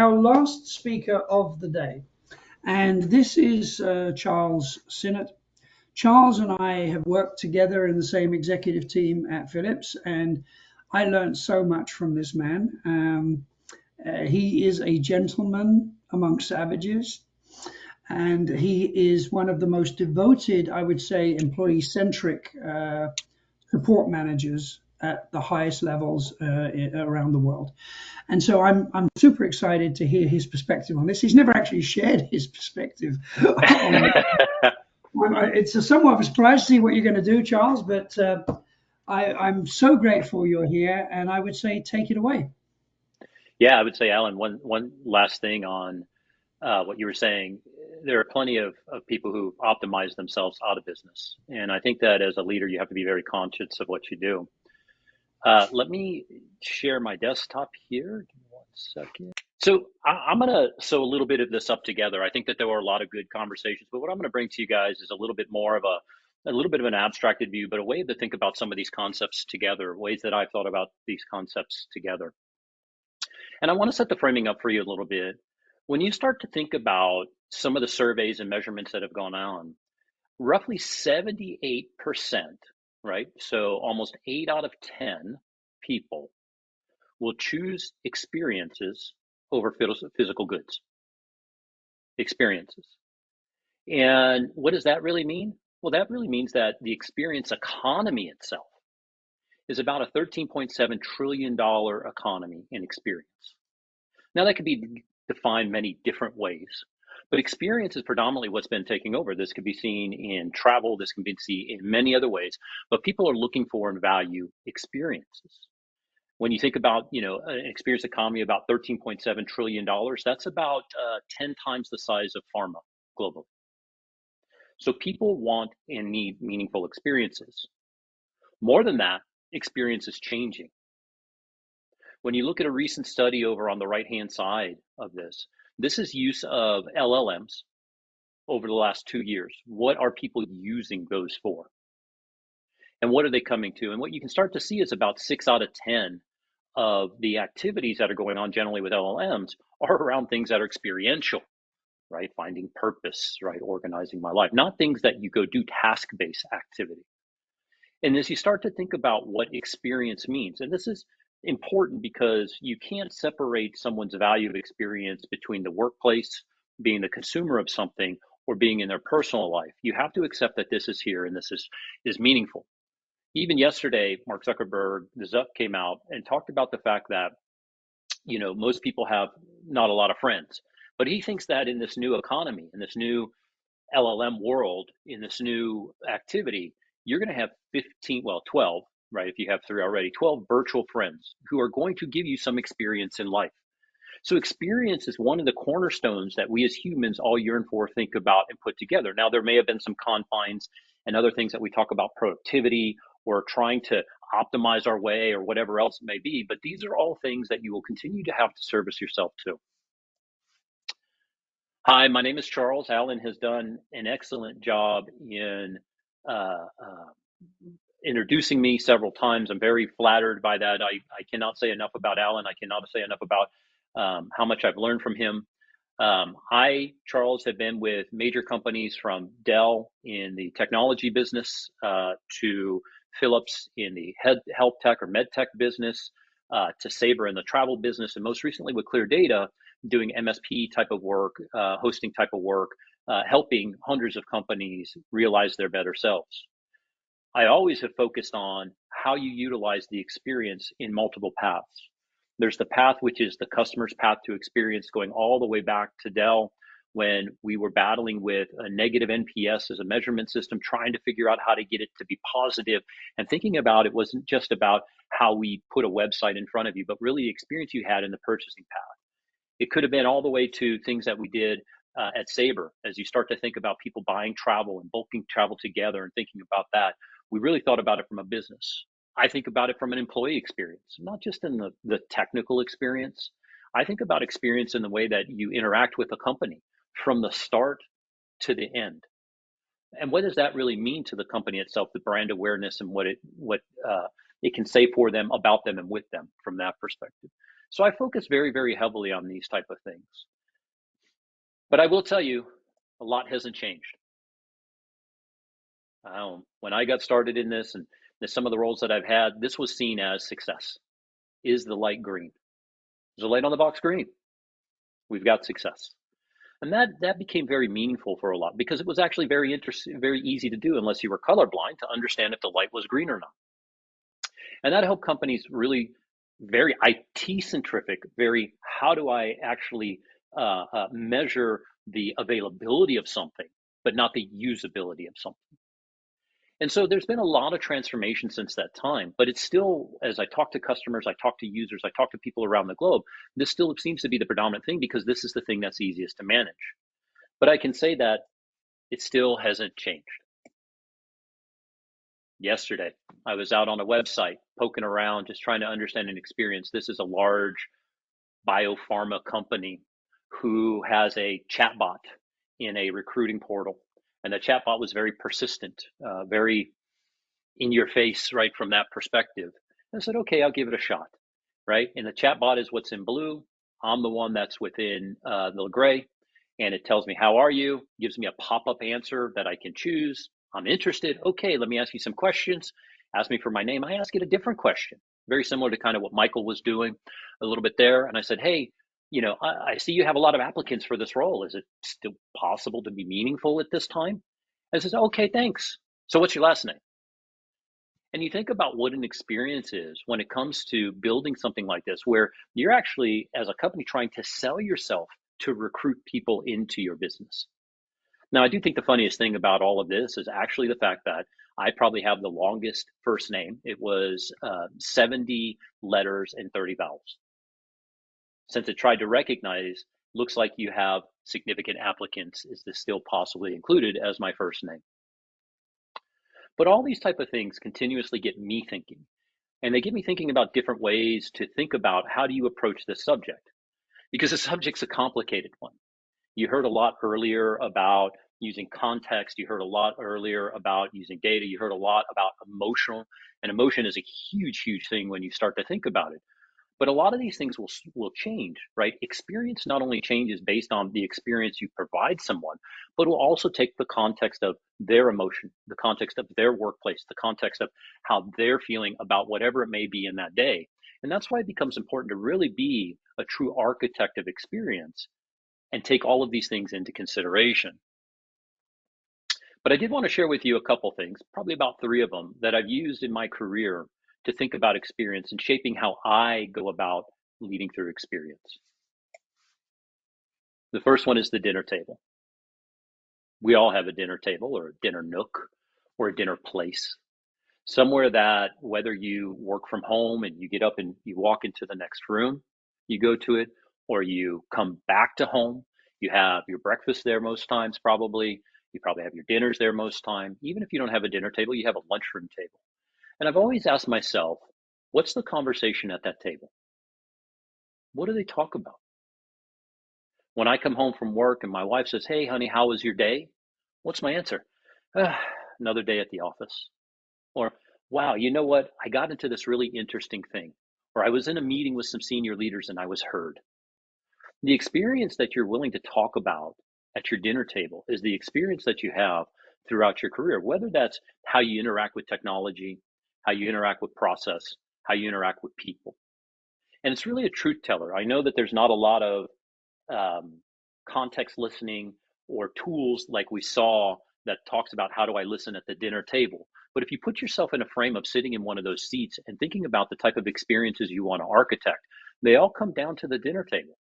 Our last speaker of the day, and this is Charles Cinert. Charles and I have worked together in the same executive team at Philips, and I learned so much from this man. He is a gentleman among savages, and he is one of the most devoted, I would say, employee centric support managers at the highest levels around the world. And so I'm super excited to hear his perspective on this. He's never actually shared his perspective on it. It's a somewhat of a surprise to see what you're going to do, Charles, but I'm so grateful you're here, and I would say take it away. Yeah, I would say, Alan, one last thing on what you were saying. There are plenty of people who optimize themselves out of business. And I think that as a leader, you have to be very conscious of what you do. Let me share my desktop here. Give me 1 second. So I'm going to sew a little bit of this up together. I think that there were a lot of good conversations, but what I'm going to bring to you guys is a little bit more of a little bit of an abstracted view, but a way to think about some of these concepts together, ways that I've thought about these concepts together. And I want to set the framing up for you a little bit. When you start to think about some of the surveys and measurements that have gone on, roughly 78%, right? So almost 8 out of 10 people will choose experiences over physical goods. Experiences. And what does that really mean? Well, that really means that the experience economy itself is about a $13.7 trillion economy in experience. Now, that could be defined many different ways, but experience is predominantly what's been taking over. This could be seen in travel, this can be seen in many other ways, but people are looking for and value experiences. When you think about, an experience economy about $13.7 trillion, that's about 10 times the size of pharma globally. So people want and need meaningful experiences. More than that, experience is changing. When you look at a recent study over on the right-hand side of this is use of LLMs over the last 2 years. What are people using those for? And what are they coming to? And what you can start to see is about 6 out of 10 of the activities that are going on generally with LLMs are around things that are experiential, right? Finding purpose, right? Organizing my life, not things that you go do task-based activity. And as you start to think about what experience means, and this is important because you can't separate someone's value of experience between the workplace, being the consumer of something, or being in their personal life. You have to accept that this is here and this is meaningful. Even yesterday, Mark Zuckerberg, the Zuck came out and talked about the fact that, most people have not a lot of friends, but he thinks that in this new economy, in this new LLM world, in this new activity, you're going to have 12, right? If you have 3 already, 12 virtual friends who are going to give you some experience in life. So experience is one of the cornerstones that we as humans all yearn for, think about, and put together. Now, there may have been some confines and other things that we talk about, productivity or trying to optimize our way or whatever else it may be, but these are all things that you will continue to have to service yourself to. Hi, my name is Charles. Alan has done an excellent job in uh, uh, introducing me several times. I'm very flattered by that. I cannot say enough about Alan. I cannot say enough about how much I've learned from him. Charles, have been with major companies from Dell in the technology business to Philips in the health tech or med tech business, to Sabre in the travel business, and most recently with Clear Data, doing MSP type of work, hosting type of work, helping hundreds of companies realize their better selves. I always have focused on how you utilize the experience in multiple paths. There's the path, which is the customer's path to experience, going all the way back to Dell when we were battling with a negative NPS as a measurement system, trying to figure out how to get it to be positive, and thinking about it wasn't just about how we put a website in front of you, but really the experience you had in the purchasing path. It could have been all the way to things that we did at Sabre. As you start to think about people buying travel and bulking travel together and thinking about that, we really thought about it from a business. I think about it from an employee experience, not just in the technical experience. I think about experience in the way that you interact with a company from the start to the end. And what does that really mean to the company itself, the brand awareness and what it can say for them, about them, and with them from that perspective. So I focus very, very heavily on these type of things. But I will tell you, a lot hasn't changed. When I got started in this and some of the roles that I've had, this was seen as success. Is the light green? Is the light on the box green? We've got success. And that became very meaningful for a lot because it was actually very interesting, very easy to do unless you were colorblind to understand if the light was green or not. And that helped companies really very IT centric, very how do I actually measure the availability of something, but not the usability of something. And so there's been a lot of transformation since that time, but it's still, as I talk to customers, I talk to users, I talk to people around the globe, this still seems to be the predominant thing because this is the thing that's easiest to manage. But I can say that it still hasn't changed. Yesterday, I was out on a website poking around, just trying to understand an experience. This is a large biopharma company who has a chatbot in a recruiting portal. And the chatbot was very persistent, very in your face, right, from that perspective. And I said, okay, I'll give it a shot, right? And the chatbot is what's in blue. I'm the one that's within the gray. And it tells me, how are you? Gives me a pop-up answer that I can choose. I'm interested. Okay, let me ask you some questions. Ask me for my name. I ask it a different question, very similar to kind of what Michael was doing a little bit there. And I said, hey, I see you have a lot of applicants for this role. Is it still possible to be meaningful at this time? And it says, okay, thanks. So what's your last name? And you think about what an experience is when it comes to building something like this, where you're actually, as a company, trying to sell yourself to recruit people into your business. Now, I do think the funniest thing about all of this is actually the fact that I probably have the longest first name. It was 70 letters and 30 vowels. Since it tried to recognize, looks like you have significant applicants, is this still possibly included as my first name? But all these type of things continuously get me thinking. And they get me thinking about different ways to think about how do you approach this subject? Because the subject's a complicated one. You heard a lot earlier about using context. You heard a lot earlier about using data. You heard a lot about emotional, and emotion is a huge, huge thing when you start to think about it. But a lot of these things will change, right? Experience not only changes based on the experience you provide someone, but will also take the context of their emotion, the context of their workplace, the context of how they're feeling about whatever it may be in that day. And that's why it becomes important to really be a true architect of experience and take all of these things into consideration. But I did want to share with you a couple things, probably about three of them, that I've used in my career to think about experience and shaping how I go about leading through experience. The first one is the dinner table. We all have a dinner table or a dinner nook or a dinner place, somewhere that whether you work from home and you get up and you walk into the next room, you go to it, or you come back to home, you have your breakfast there most times, probably. You probably have your dinners there most time. Even if you don't have a dinner table, you have a lunchroom table. And I've always asked myself, what's the conversation at that table? What do they talk about? When I come home from work and my wife says, hey, honey, how was your day? What's my answer? Another day at the office. Or, wow, you know what? I got into this really interesting thing. Or I was in a meeting with some senior leaders and I was heard. The experience that you're willing to talk about at your dinner table is the experience that you have throughout your career, whether that's how you interact with technology, how you interact with process, how you interact with people. And it's really a truth teller. I know that there's not a lot of context listening or tools like we saw that talks about how do I listen at the dinner table. But if you put yourself in a frame of sitting in one of those seats and thinking about the type of experiences you want to architect, they all come down to the dinner table.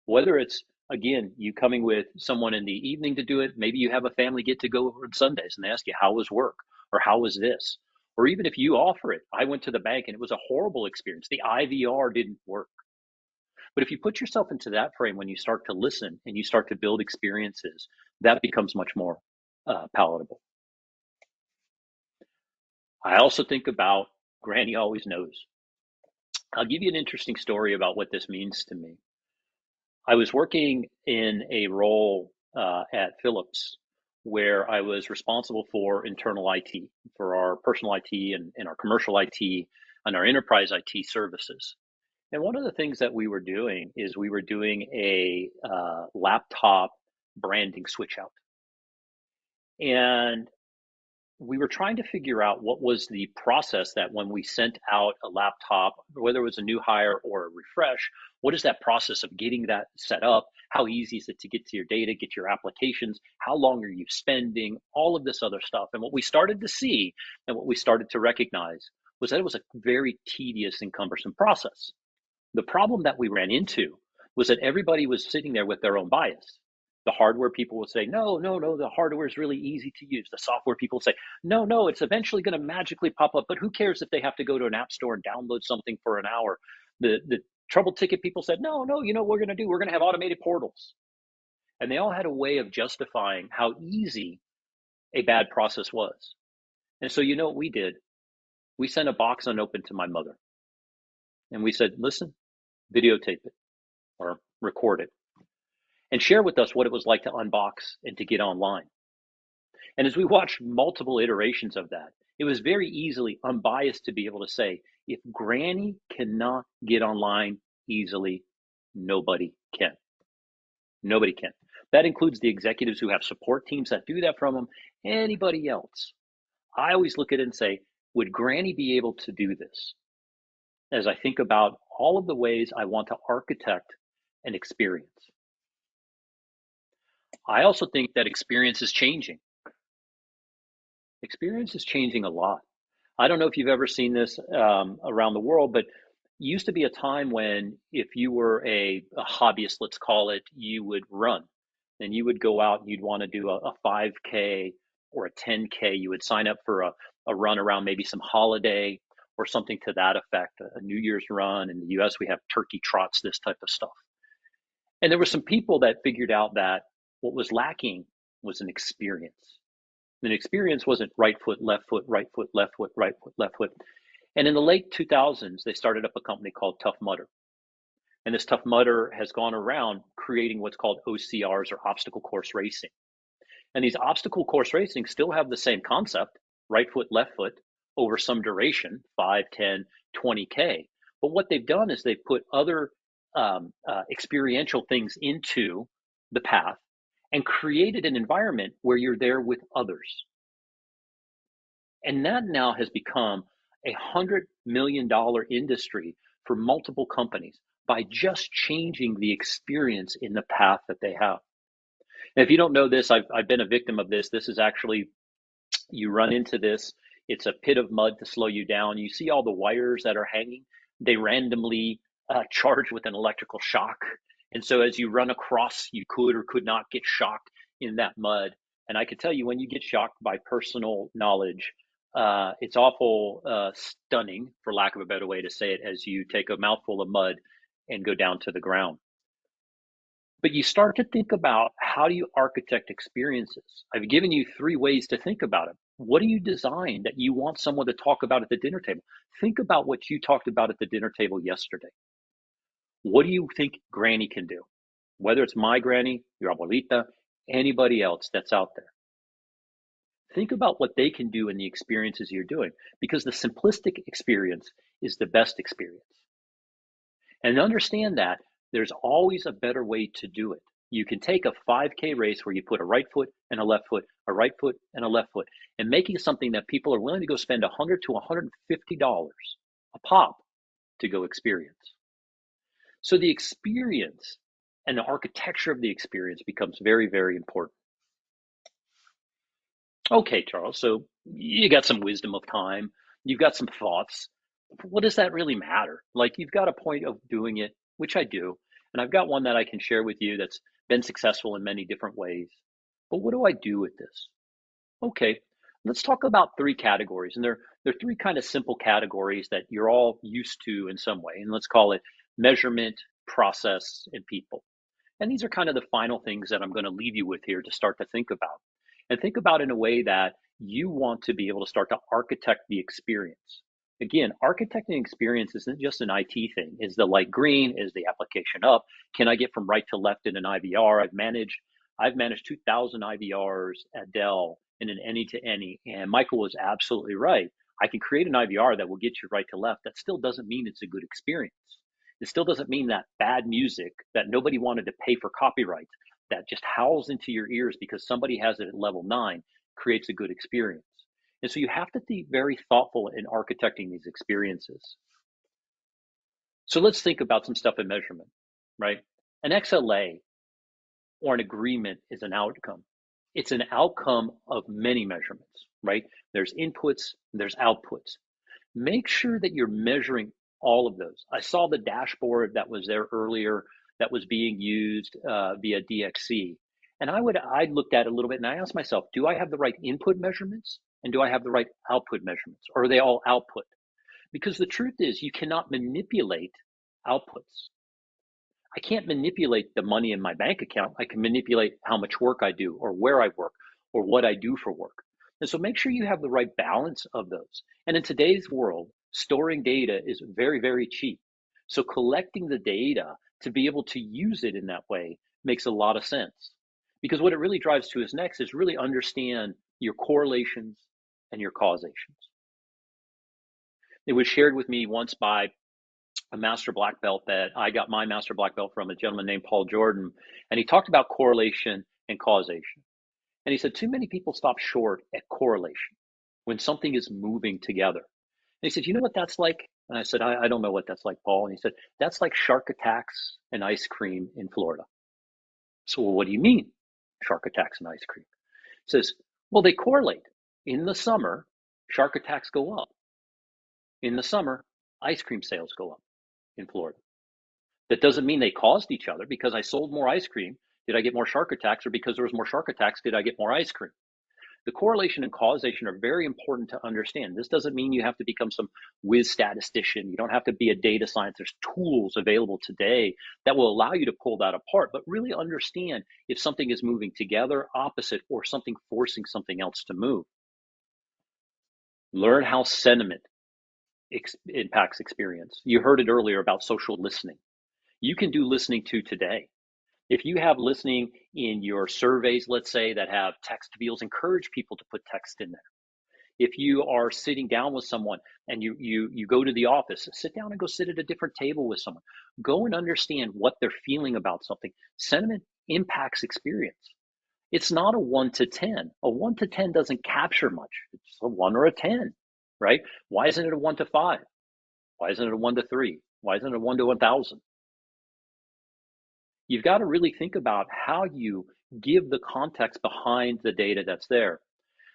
Whether it's, again, you coming with someone in the evening to do it, maybe you have a family get to go on Sundays and they ask you, how was work? Or how was this? Or even if you offer it, I went to the bank and it was a horrible experience. The IVR didn't work. But if you put yourself into that frame when you start to listen and you start to build experiences, that becomes much more palatable. I also think about Granny always knows. I'll give you an interesting story about what this means to me. I was working in a role at Philips where I was responsible for internal IT, for our personal IT and our commercial IT and our enterprise IT services. And one of the things that we were doing is we were doing a laptop branding switch out. And we were trying to figure out what was the process that when we sent out a laptop, whether it was a new hire or a refresh, what is that process of getting that set up? How easy is it to get to your data, get your applications? How long are you spending? All of this other stuff. And what we started to see and what we started to recognize was that it was a very tedious and cumbersome process. The problem that we ran into was that everybody was sitting there with their own bias. The hardware people would say, no, no, no, the hardware is really easy to use. The software people would say, no, no, it's eventually going to magically pop up, but who cares if they have to go to an app store and download something for an hour? The trouble ticket people said, no, no, you know what we're going to do? We're going to have automated portals. And they all had a way of justifying how easy a bad process was. And so, you know what we did? We sent a box unopened to my mother. And we said, listen, videotape it or record it and share with us what it was like to unbox and to get online. And as we watched multiple iterations of that, it was very easily unbiased to be able to say, if Granny cannot get online easily, nobody can. Nobody can. That includes the executives who have support teams that do that from them, anybody else. I always look at it and say, would Granny be able to do this? As I think about all of the ways I want to architect an experience. I also think that experience is changing. Experience is changing a lot. I don't know if you've ever seen this around the world, but used to be a time when if you were a hobbyist, let's call it, you would run and you would go out and you'd want to do a 5K or a 10K. You would sign up for a run around maybe some holiday or something to that effect, a New Year's run. In the US, we have turkey trots, this type of stuff. And there were some people that figured out that what was lacking was an experience. An experience wasn't right foot, left foot, right foot, left foot, right foot, left foot. And in the late 2000s, they started up a company called Tough Mudder. And this Tough Mudder has gone around creating what's called OCRs or obstacle course racing. And these obstacle course racing still have the same concept, right foot, left foot, over some duration, 5, 10, 20K. But what they've done is they've put other experiential things into the path and created an environment where you're there with others. And that now has become $100 million industry for multiple companies by just changing the experience in the path that they have. And if you don't know this, I've been a victim of this. This is actually, you run into this. It's a pit of mud to slow you down. You see all the wires that are hanging. They randomly charge with an electrical shock. And so as you run across, you could or could not get shocked in that mud. And I can tell you, when you get shocked by personal knowledge, it's awful stunning, for lack of a better way to say it, as you take a mouthful of mud and go down to the ground. But you start to think about, how do you architect experiences? I've given you 3 ways to think about it. What do you design that you want someone to talk about at the dinner table? Think about what you talked about at the dinner table yesterday. What do you think Granny can do? Whether it's my granny, your abuelita, anybody else that's out there. Think about what they can do in the experiences you're doing, because the simplistic experience is the best experience. And understand that there's always a better way to do it. You can take a 5K race where you put a right foot and a left foot, a right foot and a left foot, and making something that people are willing to go spend $100 to $150 a pop to go experience. So the experience and the architecture of the experience becomes very, very important. Okay, Charles, so you got some wisdom of time, you've got some thoughts. What does that really matter? Like, you've got a point of doing it, which I do, and I've got one that I can share with you that's been successful in many different ways. But what do I do with this? Okay, let's talk about 3 categories, and they're 3 kind of simple categories that you're all used to in some way, and let's call it measurement, process, and people. And these are kind of the final things that I'm going to leave you with here to start to think about. And think about in a way that you want to be able to start to architect the experience. Again, architecting experience isn't just an IT thing. Is the light green? Is the application up? Can I get from right to left in an IVR? I've managed 2,000 IVRs at Dell in an any to any. And Michael was absolutely right. I can create an IVR that will get you right to left. That still doesn't mean it's a good experience. It still doesn't mean that bad music that nobody wanted to pay for copyright, that just howls into your ears because somebody has it at level 9, creates a good experience. And so you have to be very thoughtful in architecting these experiences. So let's think about some stuff in measurement, right? An XLA or an agreement is an outcome. It's an outcome of many measurements, right? There's inputs, there's outputs. Make sure that you're measuring all of those. I saw the dashboard that was there earlier that was being used via DXC. And I looked at it a little bit and I asked myself, do I have the right input measurements? And do I have the right output measurements? Or are they all output? Because the truth is you cannot manipulate outputs. I can't manipulate the money in my bank account. I can manipulate how much work I do or where I work or what I do for work. And so make sure you have the right balance of those. And in today's world, storing data is very, very cheap. So collecting the data to be able to use it in that way makes a lot of sense. Because what it really drives to is next is really understand your correlations and your causations. It was shared with me once by a master black belt that I got my master black belt from, a gentleman named Paul Jordan. And he talked about correlation and causation. And he said, too many people stop short at correlation when something is moving together. And he said, you know what that's like? And I said, I don't know what that's like, Paul. And he said, that's like shark attacks and ice cream in Florida. So, well, what do you mean, shark attacks and ice cream? He says, well, they correlate. In the summer, shark attacks go up. In the summer, ice cream sales go up in Florida. That doesn't mean they caused each other. Because I sold more ice cream, did I get more shark attacks? Or because there was more shark attacks, did I get more ice cream? The correlation and causation are very important to understand. This doesn't mean you have to become some whiz statistician. You don't have to be a data scientist. There's tools available today that will allow you to pull that apart, but really understand if something is moving together, opposite, or something forcing something else to move. Learn how sentiment impacts experience. You heard it earlier about social listening. You can do listening to today. If you have listening in your surveys, let's say, that have text fields, encourage people to put text in there. If you are sitting down with someone and you go to the office, sit down and go sit at a different table with someone. Go and understand what they're feeling about something. Sentiment impacts experience. It's not a 1 to 10. A 1 to 10 doesn't capture much. It's a 1 or a 10, right? Why isn't it a 1 to 5? Why isn't it a 1 to 3? Why isn't it a 1 to 1,000? You've got to really think about how you give the context behind the data that's there.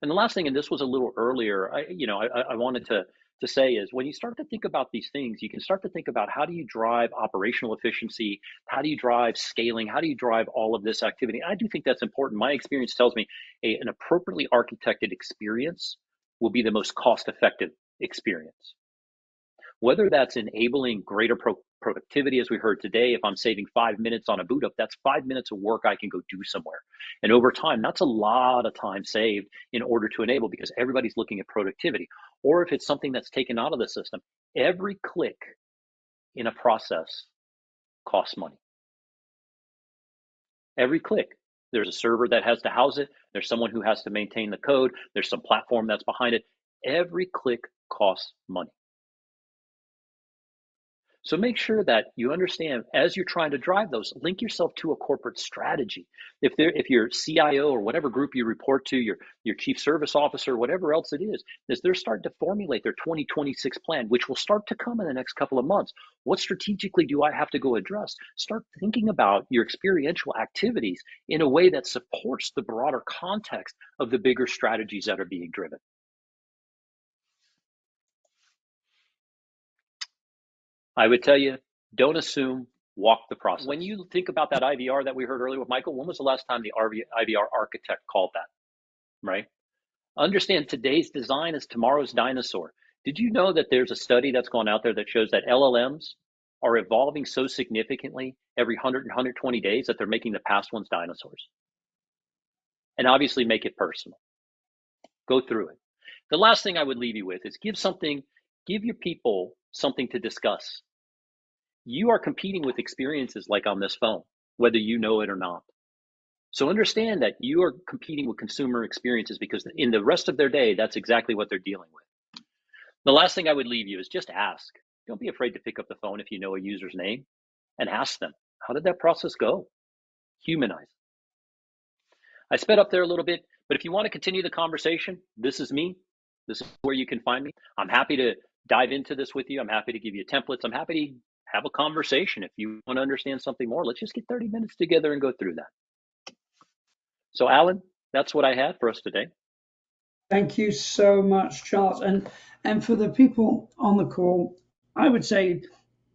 And the last thing, and this was a little earlier, I wanted to say is when you start to think about these things, you can start to think about how do you drive operational efficiency? How do you drive scaling? How do you drive all of this activity? I do think that's important. My experience tells me an appropriately architected experience will be the most cost-effective experience. Whether that's enabling greater productivity, as we heard today, if I'm saving 5 minutes on a boot up, that's 5 minutes of work I can go do somewhere. And over time, that's a lot of time saved in order to enable, because everybody's looking at productivity. Or if it's something that's taken out of the system, every click in a process costs money. Every click. There's a server that has to house it. There's someone who has to maintain the code. There's some platform that's behind it. Every click costs money. So make sure that you understand, as you're trying to drive those, link yourself to a corporate strategy. If your CIO or whatever group you report to, your chief service officer, whatever else it is they're starting to formulate their 2026 plan, which will start to come in the next couple of months. What strategically do I have to go address? Start thinking about your experiential activities in a way that supports the broader context of the bigger strategies that are being driven. I would tell you, don't assume, walk the process. When you think about that IVR that we heard earlier with Michael, when was the last time the IVR architect called that, right? Understand today's design is tomorrow's dinosaur. Did you know that there's a study that's gone out there that shows that LLMs are evolving so significantly every 100 and 120 days that they're making the past ones dinosaurs? And obviously make it personal. Go through it. The last thing I would leave you with is give your people something to discuss. You are competing with experiences like on this phone, whether you know it or not. So understand that you are competing with consumer experiences, because in the rest of their day, that's exactly what they're dealing with. The last thing I would leave you is just ask. Don't be afraid to pick up the phone if you know a user's name and ask them, how did that process go? Humanize. I sped up there a little bit, but if you want to continue the conversation, this is me. This is where you can find me. I'm happy to dive into this with you. I'm happy to give you templates. I'm happy to have a conversation. If you want to understand something more, let's just get 30 minutes together and go through that. So, Alan, that's what I had for us today. Thank you so much, Charles. And for the people on the call, I would say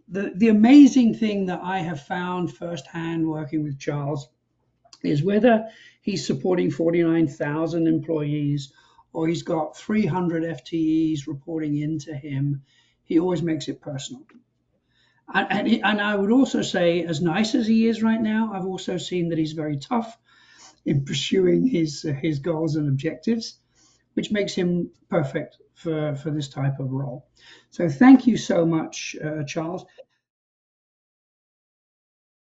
the amazing thing that I have found firsthand working with Charles is whether he's supporting 49,000 employees or he's got 300 FTEs reporting into him, he always makes it personal. And I would also say, as nice as he is right now, I've also seen that he's very tough in pursuing his goals and objectives, which makes him perfect for this type of role. So thank you so much, Charles.